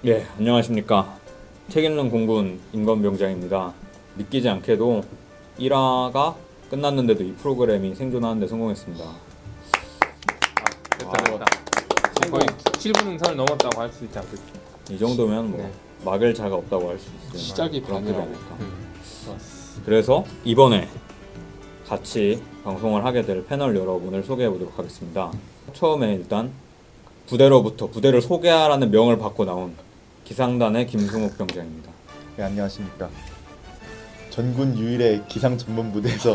예, 안녕하십니까. 책 읽는 공군 임건병장입니다. 믿기지 않게도 1화가 끝났는데도 이 프로그램이 생존하는 데 성공했습니다. 됐다. 지금 거의 7분 응선을 넘었다고 할 수 있지 않겠죠? 이 정도면 뭐 네. 막을 자가 없다고 할 수 있어요. 시작이 그런 반이라고. 급이 아닐까. 좋았어. 그래서 이번에 같이 방송을 하게 될 패널 여러분을 소개해 보도록 하겠습니다. 처음에 일단 부대를 소개하라는 명을 받고 나온 기상단의 김승욱 병장입니다. 네, 안녕하십니까. 전군 유일의 기상 전문 부대에서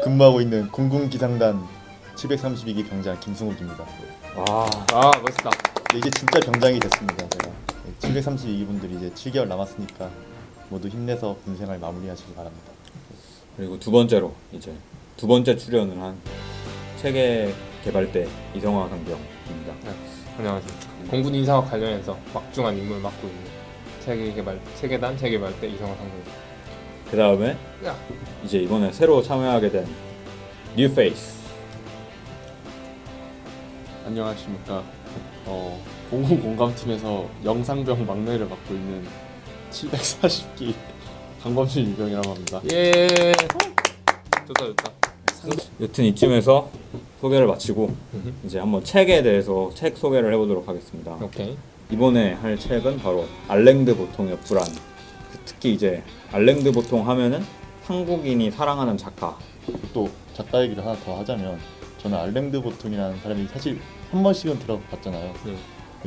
근무하고 있는 공군 기상단 732기 병장 김승욱입니다. 와, 멋있다. 네, 이제 진짜 병장이 됐습니다. 제가 732기 분들이 이제 7개월 남았으니까 모두 힘내서 군생활 마무리하시기 바랍니다. 그리고 두 번째로 이제 두 번째 출연을 한 체계 개발대 이성화 상병입니다. 안녕하십니까. 공군 인사와 관련해서 막중한 임무를 맡고 있는 체계단 체계발대 이성화 상병입니다. 그 다음에 야. 이제 이번에 새로 참여하게 된 뉴페이스. 안녕하십니까. 공군 공감팀에서 영상병 막내를 맡고 있는 740기 강범실 유병이라고 합니다. 예. 좋다. 여튼 이쯤에서 소개를 마치고 이제 한번 책에 대해서 책 소개를 해보도록 하겠습니다. 오케이. 이번에 할 책은 바로 알랭드 보통의 불안. 특히 이제 알랭드 보통 하면은 한국인이 사랑하는 작가. 또 작가 얘기를 하나 더 하자면 저는 알랭드 보통이라는 사람이 사실 한 번씩은 들어봤잖아요.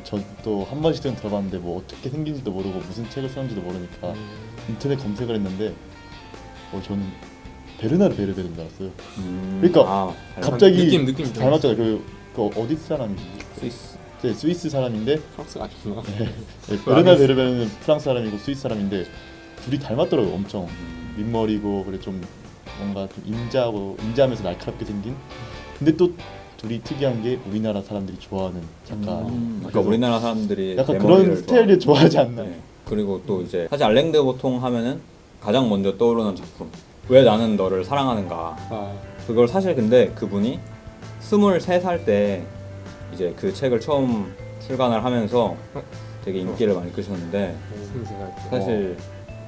저도 한 번씩은 들어봤는데 뭐 어떻게 생긴지도 모르고 무슨 책을 썼는지도 모르니까 인터넷 검색을 했는데 저는 베르나르 베르베르인 줄 알았어요. 그러니까 갑자기 느낌 닮았잖아요. 그 어디 사람이지? 스위스. 네, 스위스 사람인데 프랑스가 아니구나. 네, 베르나르 베르베르는 프랑스 사람이고 스위스 사람인데 둘이 닮았더라고요. 엄청 민머리고 그래 좀 뭔가 좀 인자하면서 날카롭게 생긴. 근데 또 둘이 특이한 게 우리나라 사람들이 좋아하는 작가. 그러니까 우리나라 사람들이 약간 메모리를 그런 스타일을 좋아하지 않나. 네. 그리고 또 이제 사실 알랭드 보통 하면은 가장 먼저 떠오르는 작품. 왜 나는 너를 사랑하는가. 그걸 사실 근데 그분이 23살 때 이제 그 책을 처음 출간을 하면서 되게 인기를 많이 끄셨는데 사실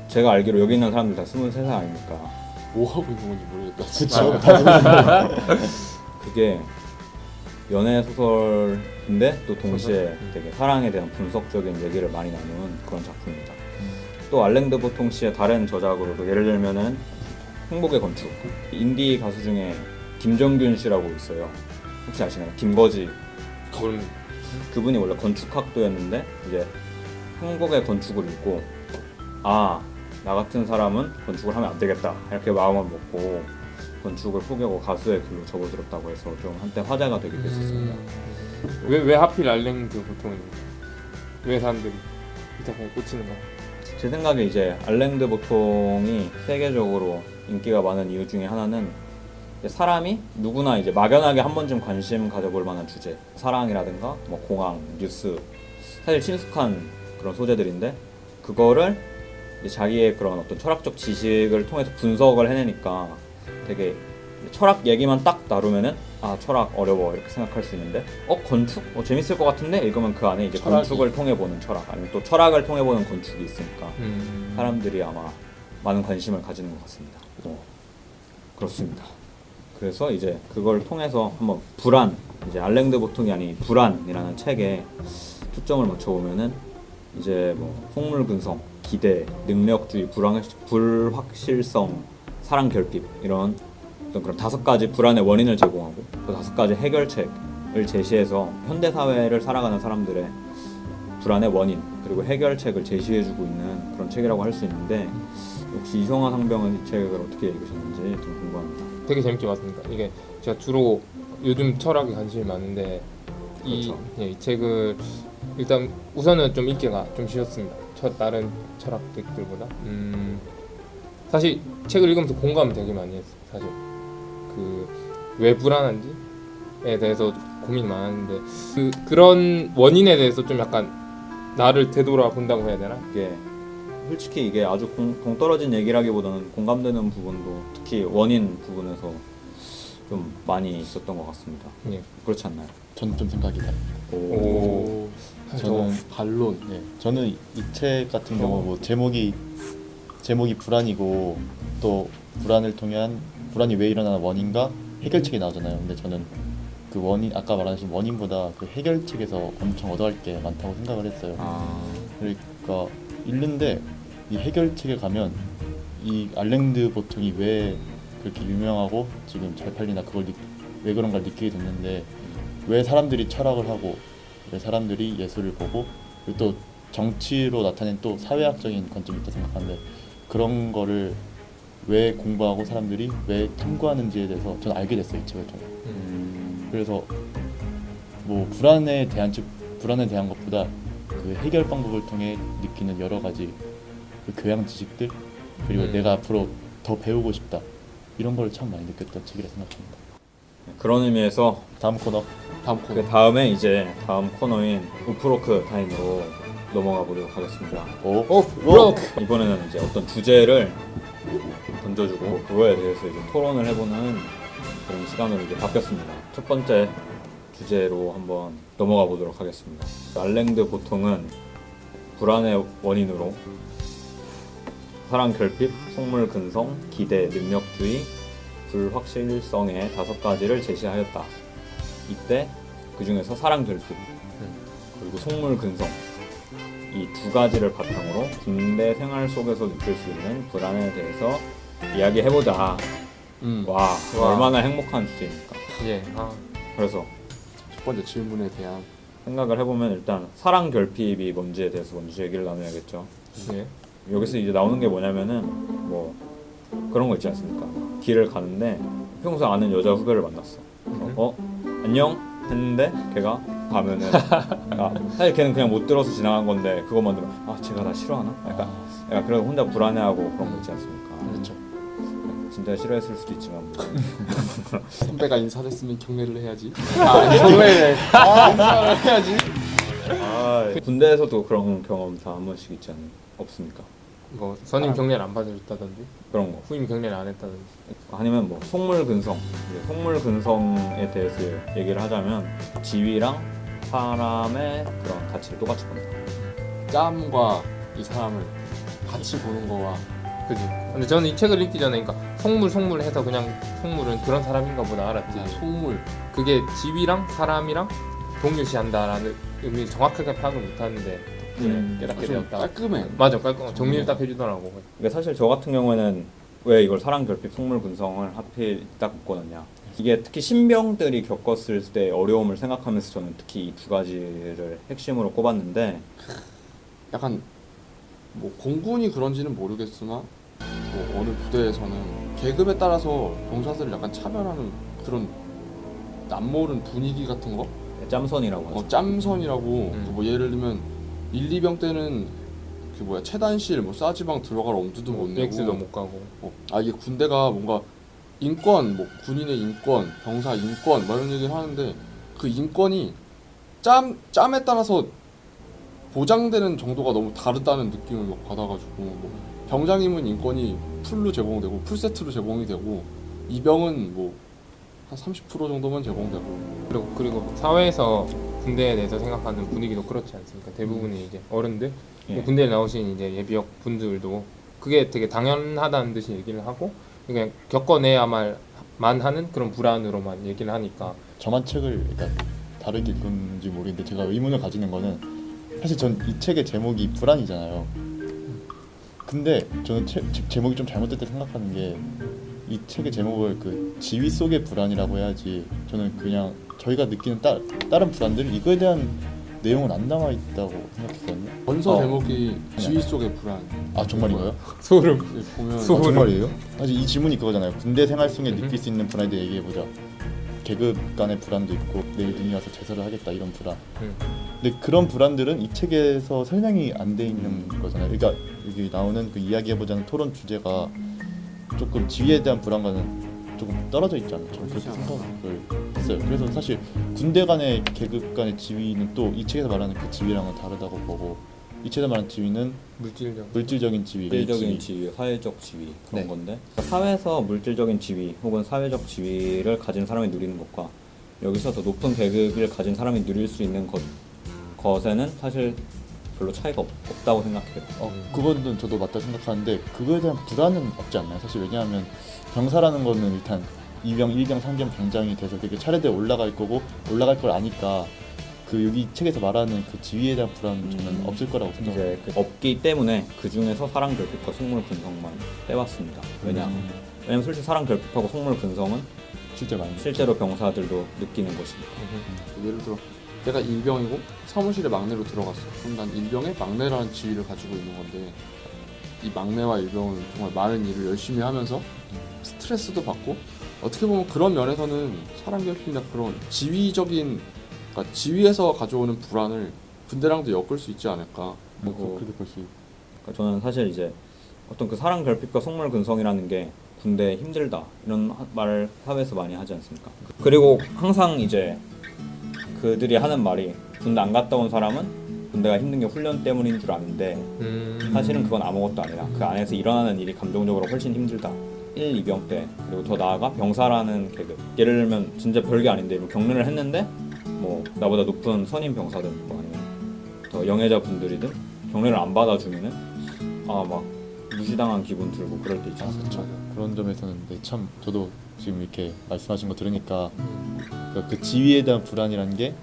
제가 알기로 여기 있는 사람들 다 23살 아닙니까? 뭐 하고 있는 건지 모르겠다. 그렇죠. 그게 연애 소설인데 또 동시에 되게 사랑에 대한 분석적인 얘기를 많이 나누는 그런 작품입니다. 또 알랭드 보통 씨의 다른 저작으로도 예를 들면은 행복의 건축. 인디 가수 중에 김정균 씨라고 있어요. 혹시 아시나요? 김거지. 그분이 원래 건축학도였는데 이제 행복의 건축을 읽고 나 같은 사람은 건축을 하면 안 되겠다 이렇게 마음을 먹고 건축을 포기하고 가수의 길로 접어들었다고 해서 좀 한때 화제가 되기도 했었습니다. 왜 하필 알랭드 보통입니까? 왜 사람들이 이 작품에 꽂히는가? 제 생각에 이제 알랭드 보통이 세계적으로 인기가 많은 이유 중에 하나는 사람이 누구나 이제 막연하게 한 번쯤 관심 가져볼 만한 주제, 사랑이라든가 뭐 공황, 뉴스, 사실 친숙한 그런 소재들인데 그거를 이제 자기의 그런 어떤 철학적 지식을 통해서 분석을 해내니까 되게 철학 얘기만 딱 다루면은 철학 어려워 이렇게 생각할 수 있는데 건축 재밌을 것 같은데 읽으면 그 안에 이제 건축을 통해 보는 철학 아니면 또 철학을 통해 보는 건축이 있으니까 사람들이 아마 많은 관심을 가지는 것 같습니다. 그렇습니다. 그래서 이제 그걸 통해서 한번 불안, 이제 알랭드 보통이 아닌 불안이라는 책에 초점을 맞춰보면은 이제 뭐 속물근성, 기대, 능력주의, 불확실성, 사랑 결핍 이런 어떤 그런 5가지 불안의 원인을 제공하고 그 5가지 해결책을 제시해서 현대 사회를 살아가는 사람들의 불안의 원인 그리고 해결책을 제시해주고 있는 그런 책이라고 할 수 있는데 혹시 이성화 상병은 이 책을 어떻게 읽으셨는지 좀 궁금합니다. 되게 재밌게 봤습니다. 이게 제가 주로 요즘 철학에 관심이 많은데 이 책을 일단 우선은 좀 읽기가 좀 쉬웠습니다. 다른 철학책들보다 사실 책을 읽으면서 공감을 되게 많이 했어요. 사실 왜 불안한지에 대해서 고민이 많았는데 그런 원인에 대해서 좀 약간 나를 되돌아본다고 해야 되나? 이게 솔직히 이게 아주 동떨어진 얘기라기보다는 공감되는 부분도 특히 원인 부분에서 좀 많이 있었던 것 같습니다. 예. 그렇지 않나요? 전 좀 생각이 다릅니다. 오. 저는 반론. 네, 저는 이 책 같은 경우 뭐 제목이 불안이고 또 불안이 왜 일어나는 원인과 해결책이 나오잖아요. 근데 저는 그 원인 아까 말하신 원인보다 그 해결책에서 엄청 얻어갈 게 많다고 생각을 했어요. 그러니까 읽는데 이 해결책에 가면 이 알랭드 보통이 왜 그렇게 유명하고 지금 잘 팔리나 왜 그런가 느끼게 됐는데 왜 사람들이 철학을 하고 왜 사람들이 예술을 보고 그리고 또 정치로 나타낸 또 사회학적인 관점이 있다고 생각하는데 그런 거를 왜 공부하고 사람들이 왜 탐구하는지에 대해서 저는 알게 됐어요, 이 책을 통해. 그래서 뭐 불안에 대한 것보다 그 해결 방법을 통해 느끼는 여러 가지 그 교양 지식들 그리고 내가 앞으로 더 배우고 싶다 이런 걸 참 많이 느꼈던 책이라 생각합니다. 그런 의미에서 다음 코너. 그 다음에 이제 다음 코너인 우프로크 타임으로 넘어가 보도록 하겠습니다. 우프로크! 이번에는 이제 어떤 주제를 던져주고 그거에 대해서 이제 토론을 해보는 그런 시간으로 이제 바뀌었습니다. 첫 번째 주제로 한번 넘어가 보도록 하겠습니다. 알랭드 보통은 불안의 원인으로 사랑 결핍, 속물 근성, 기대, 능력주의, 불확실성의 5가지를 제시하였다. 이때 그 중에서 사랑 결핍 그리고 속물 근성 이 2가지를 바탕으로 군대 생활 속에서 느낄 수 있는 불안에 대해서 이야기해보자. 와, 얼마나 행복한 주제입니까? 예. 그래서 첫 번째 질문에 대한 생각을 해보면 일단 사랑 결핍이 뭔지에 대해서 먼저 얘기를 나눠야겠죠. 예. 여기서 이제 나오는 게 뭐냐면은 뭐 그런 거 있지 않습니까? 길을 가는데 평소 아는 여자 후배를 만났어. 안녕 했는데 걔가 가면은 사실 걔는 그냥 못 들어서 지나간 건데 그것만 들으면 제가 나 싫어하나? 약간 그래서 혼자 불안해하고 그런 거 있지 않습니까? 그렇죠. 진짜 싫어했을 수도 있지만 선배가 인사했으면 경례를 해야지. 경례를 해야지. 군대에서도 그런 경험 다 한 번씩 있지 없습니까? 뭐 선임 경례를 안 받아줬다든지 그런 거 후임 경례를 안 했다든지. 아니면 뭐 속물 근성 속물 근성에 대해서 얘기를 하자면 지위랑 사람의 그런 가치를 똑같이 본다. 짬과 이 사람을 같이 보는 거와 그지. 근데 저는 이 책을 읽기 전에 그러니까 속물 해서 그냥 속물은 그런 사람인가 보다 알았지. 속물 그게 지위랑 사람이랑 동일시한다라는 의미를 정확하게 파악을 못하는데 깨닫게 되었다. 깔끔해. 맞아, 깔끔. 정리를 딱 해주더라고. 그러니까 사실 저 같은 경우에는 왜 이걸 사랑 결핍 속물 근성을 하필 딱 묶어놨냐. 이게 특히 신병들이 겪었을 때 어려움을 생각하면서 저는 특히 이 2가지를 핵심으로 꼽았는데 약간 뭐 공군이 그런지는 모르겠지만 뭐 어느 부대에서는 계급에 따라서 병사들을 약간 차별하는 그런 남모른 분위기 같은 거? 짬선이라고 하죠. 짬선이라고 뭐 예를 들면 1, 2병 때는 그 뭐야 최단실 뭐 싸지방 들어갈 엄두도 못 내고 엑스도 못 가고. 이게 군대가 뭔가 인권 뭐 군인의 인권 병사 인권 뭐 이런 얘기를 하는데 그 인권이 짬에 따라서 보장되는 정도가 너무 다르다는 느낌을 막 받아가지고 뭐 병장님은 인권이 풀로 제공되고 풀세트로 제공이 되고 이병은 뭐 한 30% 정도만 제공되고 그리고 사회에서 군대에 대해서 생각하는 분위기도 그렇지 않습니까? 대부분이 이제 어른들 예. 군대에 나오신 이제 예비역 분들도 그게 되게 당연하다는 듯이 얘기를 하고 그냥 겪어내야만 하는 그런 불안으로만 얘기를 하니까. 저만 책을 그러니까 다르게 읽은지 모르겠는데 제가 의문을 가지는 거는 사실 전 이 책의 제목이 불안이잖아요. 근데 저는 책 제목이 좀 잘못됐다 생각하는 게 이 책의 제목을 그 지위 속의 불안이라고 해야지 저는 그냥 저희가 느끼는 다른 불안들 이거에 대한 내용은 안 남아 있다고 생각했거든요. 원서 제목이 지위 속의 불안. 정말인가요? 소름. 보면 정말이에요? 사실 이 질문이 그거잖아요. 군대 생활 속에 느낄 수 있는 불안에 대해 얘기해보자. 계급 간의 불안도 있고 내일 눈이 와서 제설을 하겠다 이런 불안. 근데 그런 불안들은 이 책에서 설명이 안 돼 있는 거잖아요. 그러니까 여기 나오는 그 이야기해보자는 토론 주제가 조금 지위에 대한 불안과는 조금 떨어져 있지 않나요? 저는 그렇게 생각을 했어요. 그래서 사실 군대 간의 계급 간의 지위는 또 이 책에서 말하는 그 지위랑은 다르다고 보고 이 책에서 말하는 지위는 물질적인 지위, 물질적인 지위, 사회적 지위 그런 네. 건데 사회에서 물질적인 지위 혹은 사회적 지위를 가진 사람이 누리는 것과 여기서 더 높은 계급을 가진 사람이 누릴 수 있는 것에는 사실 별로 차이가 없다고 생각해요. 그거는 저도 맞다 생각하는데 그거에 대한 불안은 없지 않나요? 사실 왜냐하면 병사라는 거는 일단 2병, 1병, 3병 병장이 돼서 되게 차례대로 올라갈 거고 올라갈 걸 아니까 그 여기 책에서 말하는 그 지위에 대한 불안은 저는 없을 거라고 생각해요. 이제 없기 때문에 그 중에서 사랑 결핍과 속물 근성만 빼왔습니다. 왜냐면 솔직히 사랑 결핍하고 속물 근성은 실제로 병사들도 느끼는 것이니까. 예를 들어 내가 일병이고 사무실에 막내로 들어갔어. 그럼 난 일병의 막내라는 지위를 가지고 있는 건데 이 막내와 일병은 정말 많은 일을 열심히 하면서 스트레스도 받고 어떻게 보면 그런 면에서는 사랑 결핍이나 그런 지위적인 그러니까 지위에서 가져오는 불안을 군대랑도 엮을 수 있지 않을까. 그렇게 볼 수. 그러니까 저는 사실 이제 어떤 그 사랑 결핍과 속물 근성이라는 게 군대 힘들다 이런 말을 사회에서 많이 하지 않습니까? 그리고 항상 이제 그들이 하는 말이 군대 안 갔다 온 사람은 군대가 힘든 게 훈련 때문인 줄 아는데 사실은 그건 아무것도 아니라 그 안에서 일어나는 일이 감정적으로 훨씬 힘들다. 1, 2병 때 그리고 더 나아가 병사라는 계급 예를 들면 진짜 별게 아닌데 뭐 경륜을 했는데 뭐 나보다 높은 선임 병사든 뭐 아니면 더 영예자 분들이든 경륜을 안 받아주면은 막 무시당한 기분 들고 그럴 때 있지 않습니까? 그런 점에서는 참 저도 지금 이렇게 말씀하신 거 들으니까 그러니까 그 지위에 대한 불안이라는 게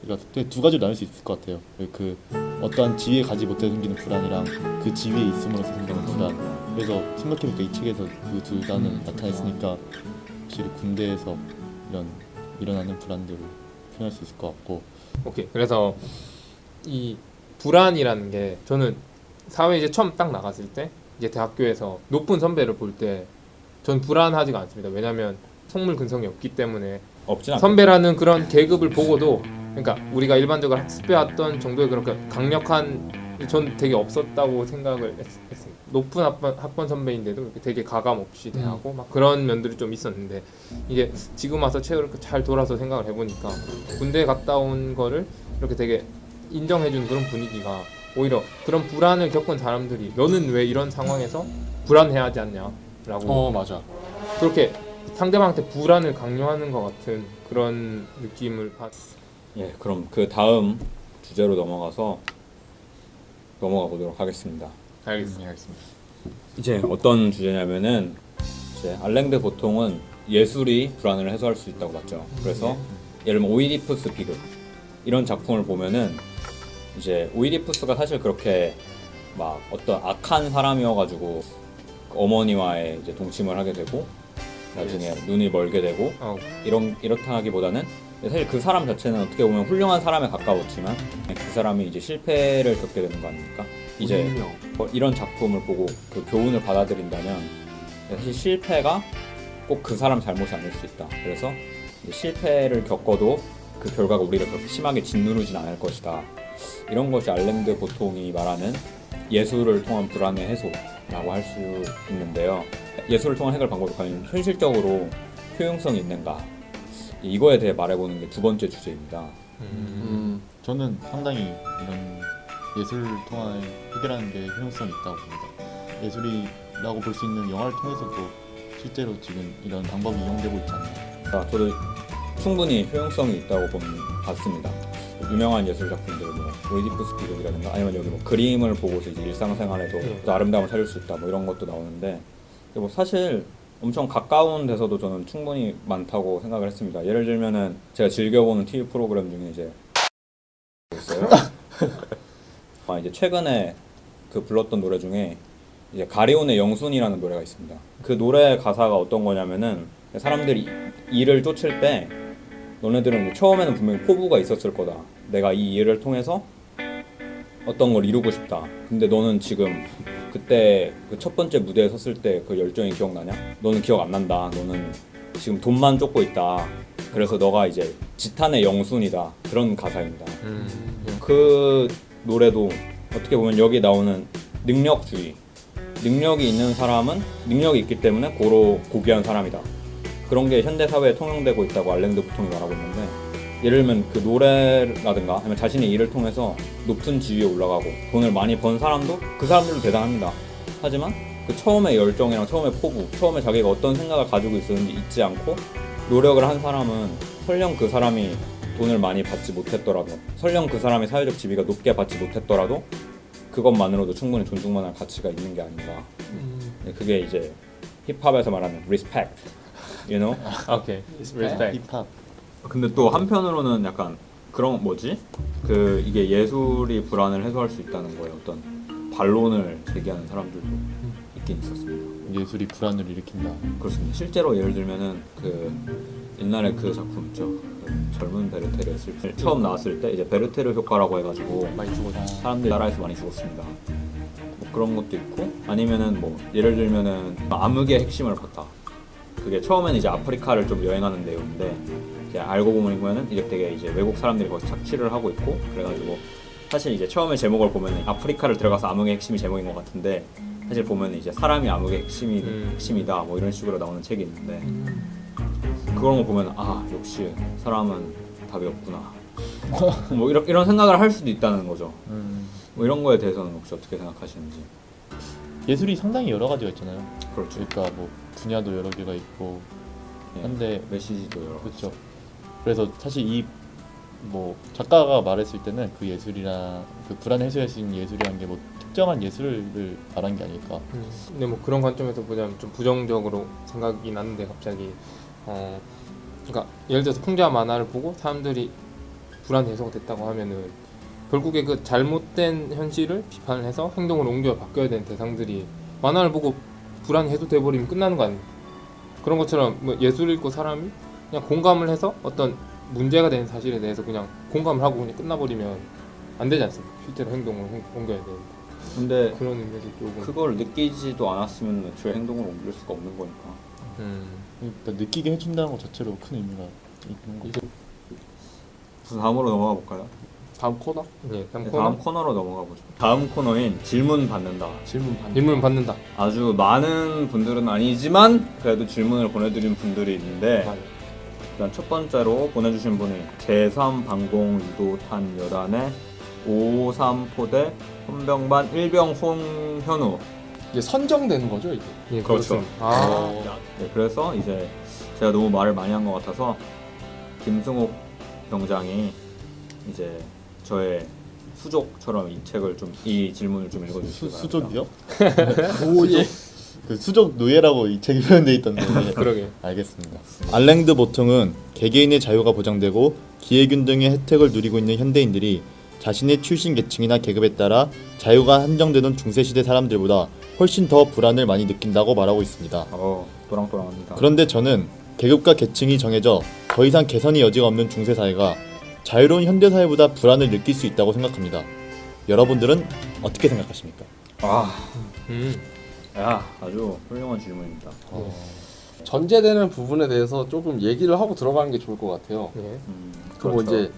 그러니까 두 가지로 나눌 수 있을 것 같아요. 그 어떠한 지위에 가지 못해 생기는 불안이랑 그 지위에 있음으로써 생기는 불안. 그래서 생각해보니까 이 책에서 그 둘 다는 나타냈으니까 확실히 군대에서 일어나는 불안들을 표현할 수 있을 것 같고. 오케이. 그래서 이 불안이라는 게 저는 사회 이제 처음 딱 나갔을 때 이제 대학교에서 높은 선배를 볼 때 전 불안하지가 않습니다. 왜냐하면 속물 근성이 없기 때문에 없진 않고 선배라는 그런 계급을 보고도 그러니까 우리가 일반적으로 학습해왔던 정도의 그런 강력한 전 되게 없었다고 생각을 했습니다. 높은 학번 선배인데도 되게 가감 없이 대하고 막 그런 면들이 좀 있었는데 이게 지금 와서 책을 잘 돌아서 생각을 해보니까 군대 갔다 온 거를 이렇게 되게 인정해주는 그런 분위기가 오히려 그런 불안을 겪은 사람들이 너는 왜 이런 상황에서 불안해하지 않냐라고 맞아. 그렇게 상대방한테 불안을 강요하는 것 같은 그런 느낌을 받았어요. 예, 그럼 그 다음 주제로 넘어가 보도록 하겠습니다. 알겠습니다. 이제 어떤 주제냐면은 이제 알랭드 보통은 예술이 불안을 해소할 수 있다고 봤죠. 그래서 예를 들면 오이디푸스 비극 이런 작품을 보면은 이제 오이디푸스가 사실 그렇게 막 어떤 악한 사람이어가지고 어머니와의 이제 동침을 하게 되고 나중에 눈이 멀게 되고 이렇다 하기보다는 사실 그 사람 자체는 어떻게 보면 훌륭한 사람에 가까웠지만 그 사람이 이제 실패를 겪게 되는 거 아닙니까? 이제 이런 작품을 보고 그 교훈을 받아들인다면 사실 실패가 꼭 그 사람 잘못이 아닐 수 있다. 그래서 실패를 겪어도 그 결과가 우리를 그렇게 심하게 짓누르진 않을 것이다. 이런 것이 알랭드 보통이 말하는 예술을 통한 불안의 해소라고 할 수 있는데요. 예술을 통한 해결 방법이 과연 현실적으로 효용성이 있는가? 이거에 대해 말해보는 게 두 번째 주제입니다. 저는 상당히 이런 예술을 통해 해결하는 게 효용성이 있다고 봅니다. 예술이라고 볼 수 있는 영화를 통해서도 실제로 지금 이런 방법이 이용되고 있지 않나요? 저도 충분히 효용성이 있다고 봤습니다. 유명한 예술 작품들, 뭐 오이디푸스 비극이라든가 아니면 여기 뭐 그림을 보고서 이제 일상생활에도 또 아름다움을 찾을 수 있다, 뭐 이런 것도 나오는데 뭐 사실 엄청 가까운 데서도 저는 충분히 많다고 생각을 했습니다. 예를 들면은 제가 즐겨보는 TV 프로그램 중에 이제 있어요. 이제 최근에 그 불렀던 노래 중에 이제 가리온의 영순이라는 노래가 있습니다. 그 노래 가사가 어떤 거냐면은 사람들이 일을 쫓을 때 너네들은 처음에는 분명히 포부가 있었을 거다. 내가 이 일을 통해서 어떤 걸 이루고 싶다. 근데 너는 지금 그때 그 첫 번째 무대에 섰을 때 그 열정이 기억나냐? 너는 기억 안 난다. 너는 지금 돈만 쫓고 있다. 그래서 너가 이제 지탄의 영순이다. 그런 가사입니다. 그 노래도 어떻게 보면 여기 나오는 능력주의. 능력이 있는 사람은 능력이 있기 때문에 고로 고귀한 사람이다. 그런 게 현대사회에 통용되고 있다고 알랭드 보통이 말하고 있는데 예를 들면 그 노래라든가 아니면 자신의 일을 통해서 높은 지위에 올라가고 돈을 많이 번 사람도 그 사람들도 대단합니다. 하지만 그 처음의 열정이랑 처음의 포부, 처음에 자기가 어떤 생각을 가지고 있었는지 잊지 않고 노력을 한 사람은 설령 그 사람이 돈을 많이 받지 못했더라도 설령 그 사람의 사회적 지위가 높게 받지 못했더라도 그것만으로도 충분히 존중만할 가치가 있는 게 아닌가. 그게 이제 힙합에서 말하는 respect, you know? 오케이. respect. 힙합. 근데 또 한편으로는 약간 그런 뭐지? 그 이게 예술이 불안을 해소할 수 있다는 거에 어떤 반론을 제기하는 사람들도 있긴 있었습니다. 예술이 불안을 일으킨다. 그렇습니다. 실제로 예를 들면은 그 옛날에 그 작품 있죠. 그 젊은 베르테르 했을 때 처음 나왔을 때 이제 베르테르 효과라고 해가지고 많이 죽었다. 사람들이 나라에서 많이 죽었습니다. 뭐 그런 것도 있고 아니면은 뭐 예를 들면은 암흑의 핵심을 봤다. 그게 처음에는 이제 아프리카를 좀 여행하는 내용인데 이제 알고 보면은 이제 되게 이제 외국 사람들이 거기서 착취를 하고 있고 그래가지고 사실 이제 처음에 제목을 보면은 아프리카를 들어가서 암흑의 핵심이 제목인 것 같은데 사실 보면은 이제 사람이 암흑의 핵심이다 뭐 이런 식으로 나오는 책이 있는데 그런 거 보면 아 역시 사람은 답이 없구나 뭐 이런 생각을 할 수도 있다는 거죠. 뭐 이런 거에 대해서는 혹시 어떻게 생각하시는지? 예술이 상당히 여러 가지가 있잖아요. 그렇죠. 그러니까 뭐 분야도 여러 개가 있고 예, 한데 메시지도 여러 가지. 그렇죠. 그래서 사실 이 뭐 작가가 말했을 때는 그 예술이랑 그 불안 해소할 수 있는 예술이라는 게 뭐 특정한 예술을 말한 게 아닐까. 근데 뭐 그런 관점에서 보자면 좀 부정적으로 생각이 나는데 갑자기 그러니까 예를 들어서 풍자 만화를 보고 사람들이 불안 해소가 됐다고 하면은 결국에 그 잘못된 현실을 비판을 해서 행동을 옮겨 바뀌어야 되는 대상들이 만화를 보고 불안 해소돼 버리면 끝나는 거 아닙니까? 그런 것처럼 뭐 예술 읽고 사람이 그냥 공감을 해서 어떤 문제가 되는 사실에 대해서 그냥 공감을 하고 그냥 끝나버리면 안 되지 않습니까? 실제로 행동을 옮겨야 되는데 근데 그런 의미에서 조금 그걸 느끼지도 않았으면 애초에 행동을 옮길 수가 없는 거니까. 그러니까 느끼게 해준다는 것 자체로 큰 의미가 있는 거죠. 그래서 다음으로 넘어가 볼까요? 다음 코너? 예, 다음 네, 코너 다음 코너로 넘어가 보죠. 다음 코너인 질문 받는다. 질문 받는. 질문 받는다. 아주 많은 분들은 아니지만 그래도 질문을 보내드린 분들이 있는데 일단 첫 번째로 보내주신 분이 제3방공유도탄 여단의 553포대 헌병반 1병 송현우. 이게 선정되는 거죠 이게. 예, 그렇죠. 그렇습니다. 네, 그래서 이제 제가 너무 말을 많이 한 것 같아서 김승욱 병장이 이제 저의 수족처럼 이 질문을 좀 읽어주시기 바랍니다. 수족이요? 그 수족 노예라고 이 책이 표현돼 있던데. 그러게. 알겠습니다. 알랭드 보통은 개개인의 자유가 보장되고 기회균 등의 혜택을 누리고 있는 현대인들이 자신의 출신 계층이나 계급에 따라 자유가 한정되는 중세시대 사람들보다 훨씬 더 불안을 많이 느낀다고 말하고 있습니다. 또랑또랑합니다. 그런데 저는 계급과 계층이 정해져 더 이상 개선의 여지가 없는 중세사회가 자유로운 현대사회보다 불안을 느낄 수 있다고 생각합니다. 여러분들은 어떻게 생각하십니까? 야, 아주 훌륭한 질문입니다. 전제되는 부분에 대해서 조금 얘기를 하고 들어가는 게 좋을 것 같아요. 예. 그뭐 이제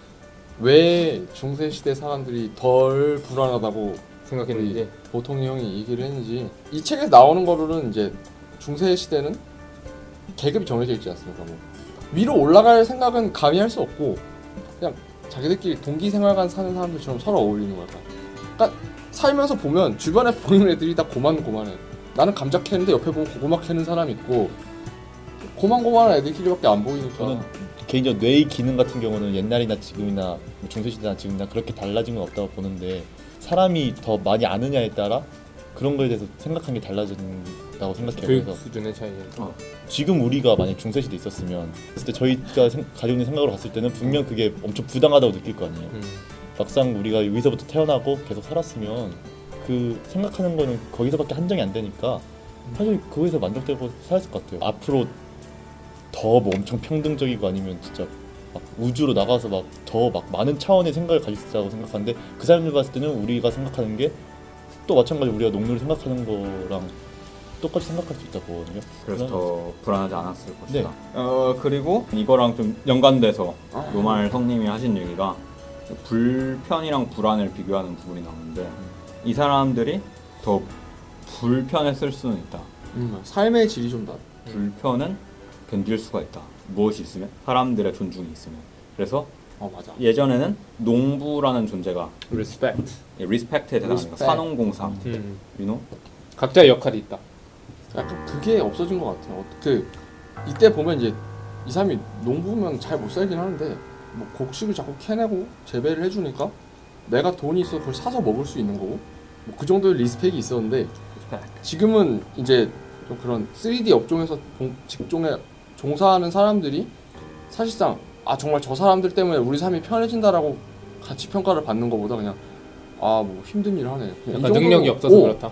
왜 중세 시대 사람들이 덜 불안하다고 생각했는지 보통이 형이 얘기를 했는지 이 책에서 나오는 거로는 이제 중세 시대는 계급이 정해져 있지 않습니까? 뭐 위로 올라갈 생각은 감히 할 수 없고 그냥 자기들끼리 동기 생활관 사는 사람들처럼 서로 어울리는 거야. 그러니까 살면서 보면 주변에 보이는 애들이 다 고만고만해. 나는 감자 캐는데 옆에 보면 고구마 캐는 사람 있고 고만고만한 애들끼리밖에 안 보이니까. 저는 개인적으로 뇌의 기능 같은 경우는 옛날이나 지금이나 중세시대나 지금이나 그렇게 달라진 건 없다고 보는데 사람이 더 많이 아느냐에 따라 그런 거에 대해서 생각하는 게 달라진다고 생각해요. 교육 그래서 수준의 차이. 지금 우리가 만약 중세시대에 있었으면 그때 저희가 가지고 있는 생각으로 봤을 때는 분명 그게 엄청 부당하다고 느낄 거 아니에요. 막상 우리가 여기서부터 태어나고 계속 살았으면 그 생각하는 거는 거기서밖에 한정이 안 되니까 사실 그거에서 만족되고 살았을 것 같아요. 앞으로 더 뭐 엄청 평등적이고 아니면 진짜 막 우주로 나가서 막 더 막 많은 차원의 생각을 가질 수 있다고 생각하는데 그 사람들 봤을 때는 우리가 생각하는 게 또 마찬가지로 우리가 농노를 생각하는 거랑 똑같이 생각할 수 있다고 보거든요. 그래서 더 불안하지 않았을 것이다. 네. 그리고 이거랑 좀 연관돼서 노말 성님이 하신 얘기가 불편이랑 불안을 비교하는 부분이 나오는데 이 사람들이 더 불편했을 수는 있다. 삶의 질이 좀 나. 불편은 견딜 수가 있다. 무엇이 있으면? 사람들의 존중이 있으면. 그래서 맞아. 예전에는 농부라는 존재가 respect. 리스펙트에 대상하니까 Respect. 산업공사, you know? 각자의 역할이 있다. 약간 그게 없어진 것 같아요. 그 이때 보면 이제 이 사람이 농부면 잘 못 살긴 하는데 뭐 곡식을 자꾸 캐내고 재배를 해주니까 내가 돈이 있어 그걸 사서 먹을 수 있는 거고 뭐 그 정도의 리스펙이 있었는데 지금은 이제 좀 그런 3D 업종에서 직종에 종사하는 사람들이 사실상 아 정말 저 사람들 때문에 우리 삶이 편해진다라고 가치 평가를 받는 것보다 그냥 아 뭐 힘든 일을 하네. 그냥 이 약간 정도로- 능력이 없어서 오! 그렇다.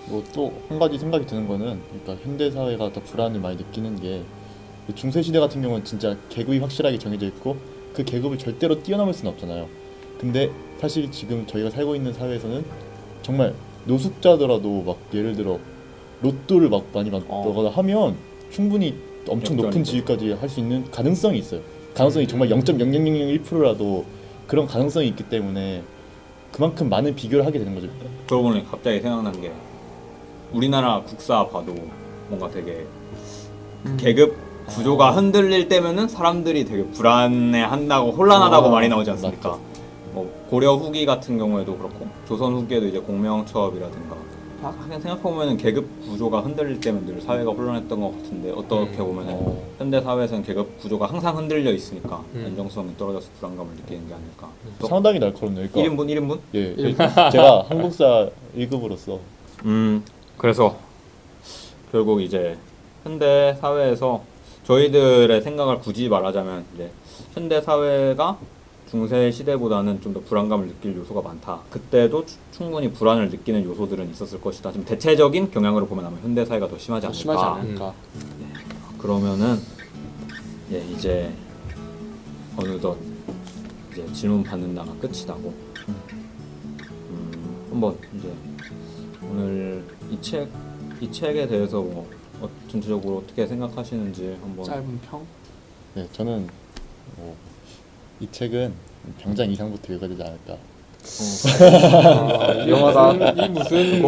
뭐 또 한 가지 생각이 드는 거는 그러니까 현대 사회가 더 불안을 많이 느끼는 게 중세 시대 같은 경우는 진짜 계급이 확실하게 정해져 있고 그 계급을 절대로 뛰어넘을 수는 없잖아요. 근데 사실 지금 저희가 살고 있는 사회에서는 정말 노숙자더라도 막 예를 들어 로또를 막 많이 받거나 하면 충분히 엄청 높은 역전이죠. 지위까지 할 수 있는 가능성이 있어요. 가능성이 정말 0.0001%라도 그런 가능성이 있기 때문에 그만큼 많은 비교를 하게 되는 거죠. 그러고 보니 갑자기 생각난 게 우리나라 국사 봐도 뭔가 되게 계급 구조가 흔들릴 때면은 사람들이 되게 불안해한다고 혼란하다고 말이 나오지 않습니까? 맞죠. 뭐 고려 후기 같은 경우에도 그렇고 조선 후기에도 이제 공명처업이라든가 하긴 생각해보면은 계급 구조가 흔들릴 때면 늘 사회가 혼란했던 것 같은데 어떻게 보면은 현대 사회에서는 계급 구조가 항상 흔들려 있으니까 안정성이 떨어져서 불안감을 느끼는 게 아닐까. 상당히 날카롭네요. 그러니까 1인분 1인분? 예, 제가 한국사 1급으로서 그래서 결국 이제 현대 사회에서 저희들의 생각을 굳이 말하자면 이제 현대 사회가 중세 시대보다는 좀 더 불안감을 느낄 요소가 많다. 그때도 충분히 불안을 느끼는 요소들은 있었을 것이다. 좀 대체적인 경향으로 보면 아마 현대 사회가 더 심하지 않을까. 심하지 않을까. 그러면은 예, 이제 어느덧 이제 질문 받는다가 끝이 나고 한번 이제 오늘 이 책에 대해서 뭐 전체적으로 어떻게 생각하시는지 한번. 짧은 평? 네, 저는 이 책은 병장 이상부터 읽어야 되지 않을까. 위험하다. 이 무슨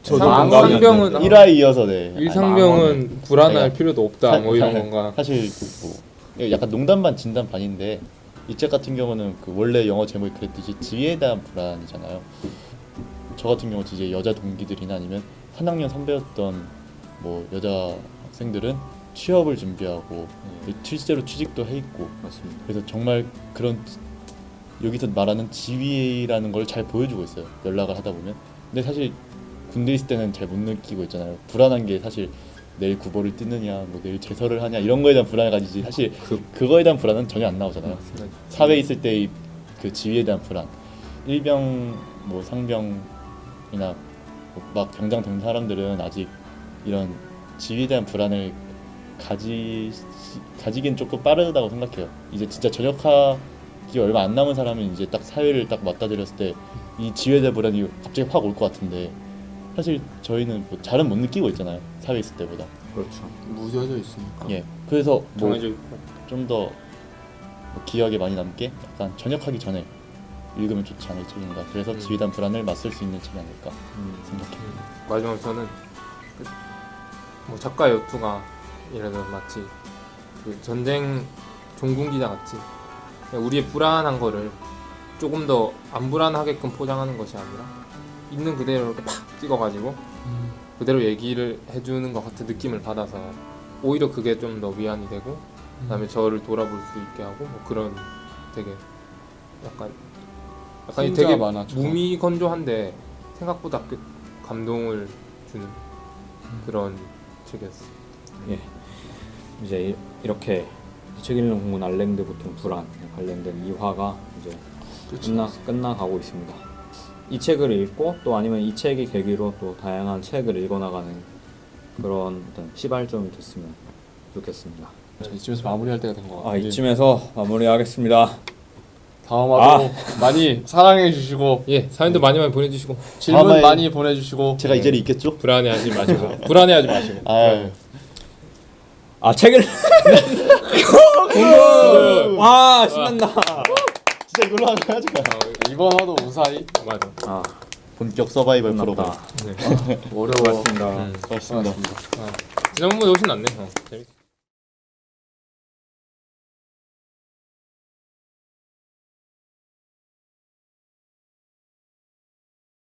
저도 상병은 1화 이어서 네. 일상병은 불안할 제가 필요도 없다 뭐 이런 건가. 사실 뭐 약간 농담 반 진담 반인데 이 책 같은 경우는 그 원래 영어 제목이 그랬듯이 지위에 대한 불안이잖아요. 저 같은 경우 이제 여자 동기들이나 아니면 한 학년 선배였던 뭐 여자 학생들은 취업을 준비하고 실제로 취직도 해 있고 맞습니다. 그래서 정말 그런 여기서 말하는 지위라는 걸 잘 보여주고 있어요. 연락을 하다 보면. 근데 사실 군대 있을 때는 잘 못 느끼고 있잖아요. 불안한 게 사실 내일 구보를 뛰느냐, 뭐 내일 제설을 하냐 이런 거에 대한 불안을 가지지 사실 그거에 대한 불안은 전혀 안 나오잖아요. 사회에 있을 때의 그 지위에 대한 불안, 일병, 뭐 상병이나 막 병장 된 사람들은 아직 이런 지위에 대한 불안을 가지긴 조금 빠르다고 생각해요. 이제 진짜 전역하기 얼마 안 남은 사람은 이제 딱 사회를 딱 맞닥뜨렸을 때 이 지위에 대한 불안이 갑자기 확 올 것 같은데 사실 저희는 뭐 잘은 못 느끼고 있잖아요. 사회에 있을 때보다. 그렇죠. 무뎌져 있으니까. 예. 그래서 뭐 정해져 있고. 좀 더 기억에 많이 남게 약간 전역하기 전에 읽으면 좋지 않을 책인가. 그래서 지위에 대한 불안을 맞설 수 있는 책이 아닐까 생각해요. 마지막으로 저는 뭐 작가 여투가 예를 들어 마치 그 전쟁 종군 기자 같이 그냥 우리의 불안한 거를 조금 더 안 불안하게끔 포장하는 것이 아니라 있는 그대로 이렇게 팍 찍어가지고 그대로 얘기를 해주는 것 같은 느낌을 받아서 오히려 그게 좀 더 위안이 되고 그다음에 저를 돌아볼 수 있게 하고 뭐 그런 되게 약간 이 혼자 되게 많았죠. 무미건조한데 생각보다 꽤 감동을 주는 그런 책이었어요. 예. 이제 이렇게 책 읽는 공군 알랭드 보통 불안 관련된 2화가 이제 끝나가고 있습니다. 이 책을 읽고 또 아니면 이 책이 계기로 또 다양한 책을 읽어나가는 그런 어떤 시발점이 됐으면 좋겠습니다. 자, 이쯤에서 마무리할 때가 된 것 같아요. 이쯤에서 마무리하겠습니다. 다음화도 많이 사랑해 주시고 예, 사연도 많이 보내주시고 질문 다음에 많이 보내주시고 제가 이 자리에 있겠죠? 불안해하지 마시고 불안해하지 마시고. 책을 와 신난다. 진짜 이걸로 하는 거야 지금. 이번 화도 무사히 맞아. 본격 서바이벌 프로그램. 어려웠습니다. 고맙습니다. 지난번보다 훨씬 낫네. 재밌.